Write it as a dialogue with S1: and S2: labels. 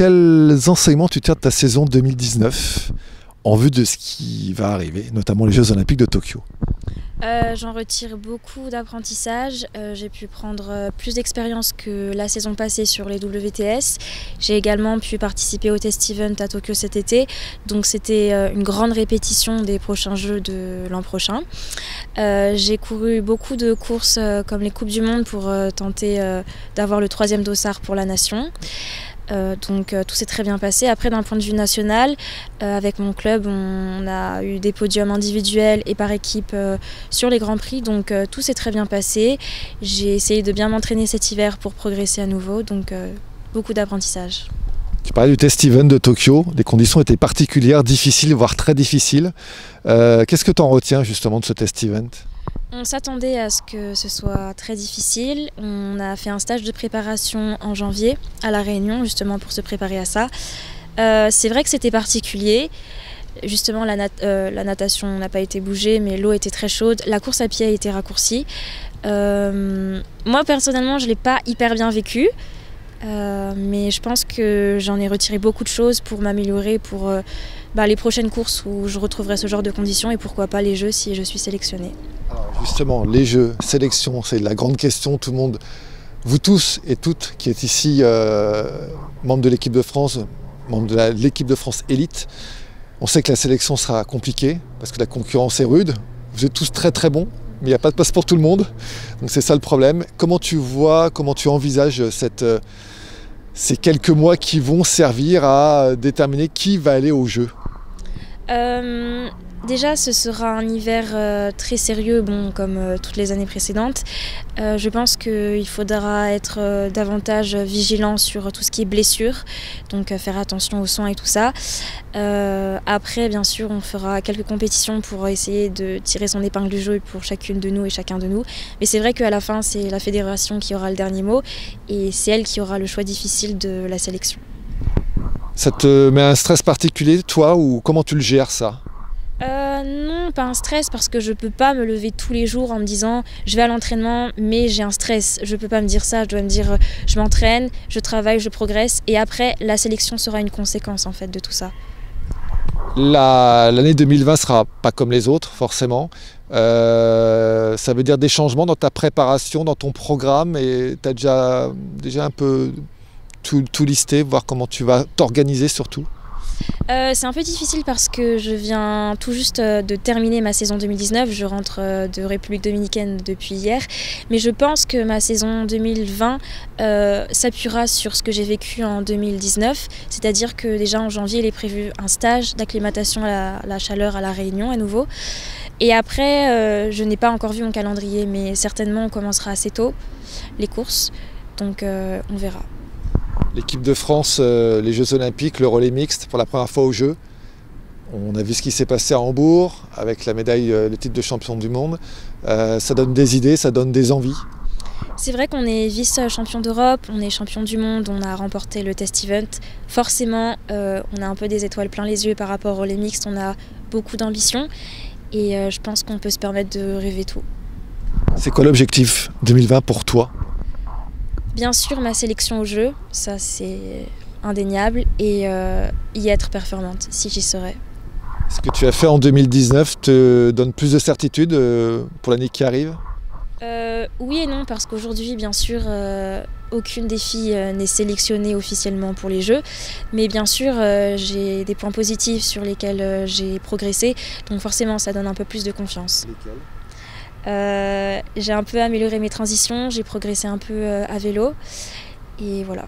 S1: quels enseignements tu tires de ta saison 2019 en vue de ce qui va arriver, notamment les Jeux Olympiques de Tokyo?
S2: J'en retire beaucoup d'apprentissage. J'ai pu prendre plus d'expérience que la saison passée sur les WTS. J'ai également pu participer au test event à Tokyo cet été. Donc c'était une grande répétition des prochains Jeux de l'an prochain. J'ai couru beaucoup de courses comme les Coupes du Monde pour tenter d'avoir le 3e dossard pour la nation. Donc tout s'est très bien passé. Après, d'un point de vue national, avec mon club, on a eu des podiums individuels et par équipe sur les Grands Prix. Donc tout s'est très bien passé. J'ai essayé de bien m'entraîner cet hiver pour progresser à nouveau. Donc beaucoup d'apprentissage.
S1: Tu parlais du test event de Tokyo. Les conditions étaient particulières, difficiles, voire très difficiles. Qu'est-ce que tu en retiens justement de ce test event ?
S2: On s'attendait à ce que ce soit très difficile. On a fait un stage de préparation en janvier à La Réunion, justement pour se préparer à ça. C'est vrai que c'était particulier. Justement, la natation n'a pas été bougée, mais l'eau était très chaude. La course à pied a été raccourcie. Moi, personnellement, je ne l'ai pas hyper bien vécu. Mais je pense que j'en ai retiré beaucoup de choses pour m'améliorer pour les prochaines courses où je retrouverai ce genre de conditions et pourquoi pas les Jeux si je suis sélectionnée.
S1: Alors justement, les Jeux, sélection, c'est la grande question. Tout le monde, vous tous et toutes qui êtes ici, membres de l'équipe de France, membres de l'équipe de France élite, on sait que la sélection sera compliquée parce que la concurrence est rude. Vous êtes tous très très bons, mais il n'y a pas de place pour tout le monde. Donc c'est ça le problème. Comment tu vois, comment tu envisages ces quelques mois qui vont servir à déterminer qui va aller aux Jeux?
S2: Déjà, ce sera un hiver très sérieux, comme toutes les années précédentes. Je pense qu'il faudra être davantage vigilant sur tout ce qui est blessure, donc faire attention aux soins et tout ça. Après, bien sûr, on fera quelques compétitions pour essayer de tirer son épingle du jeu pour chacune de nous et chacun de nous. Mais c'est vrai qu'à la fin, c'est la fédération qui aura le dernier mot et c'est elle qui aura le choix difficile de la sélection.
S1: Ça te met un stress particulier, toi, ou comment tu le gères ça?
S2: Non, pas un stress parce que je peux pas me lever tous les jours en me disant je vais à l'entraînement mais j'ai un stress. Je peux pas me dire ça, je dois me dire je m'entraîne, je travaille, je progresse et après la sélection sera une conséquence en fait de tout ça.
S1: L'année 2020 sera pas comme les autres forcément. Ça veut dire des changements dans ta préparation, dans ton programme et tu as déjà un peu tout listé, voir comment tu vas t'organiser surtout.
S2: C'est un peu difficile parce que je viens tout juste de terminer ma saison 2019, je rentre de République Dominicaine depuis hier, mais je pense que ma saison 2020 s'appuiera sur ce que j'ai vécu en 2019, c'est-à-dire que déjà en janvier il est prévu un stage d'acclimatation à la chaleur à La Réunion à nouveau, et après je n'ai pas encore vu mon calendrier, mais certainement on commencera assez tôt les courses, donc on verra.
S1: L'équipe de France, les Jeux Olympiques, le relais mixte pour la première fois aux Jeux. On a vu ce qui s'est passé à Hambourg avec la médaille, le titre de champion du monde. Ça donne des idées, ça donne des envies.
S2: C'est vrai qu'on est vice-champion d'Europe, on est champion du monde, on a remporté le test event. Forcément, on a un peu des étoiles plein les yeux par rapport au relais mixte, on a beaucoup d'ambition et je pense qu'on peut se permettre de rêver tout.
S1: C'est quoi l'objectif 2020 pour toi ?
S2: Bien sûr, ma sélection aux Jeux, ça c'est indéniable, et y être performante, si j'y serais.
S1: Ce que tu as fait en 2019 te donne plus de certitude pour l'année qui arrive ?
S2: Oui et non, parce qu'aujourd'hui, bien sûr, aucune des filles n'est sélectionnée officiellement pour les Jeux, mais bien sûr, j'ai des points positifs sur lesquels j'ai progressé, donc forcément, ça donne un peu plus de confiance.
S1: Lesquels ?
S2: J'ai un peu amélioré mes transitions, j'ai progressé un peu à vélo et voilà.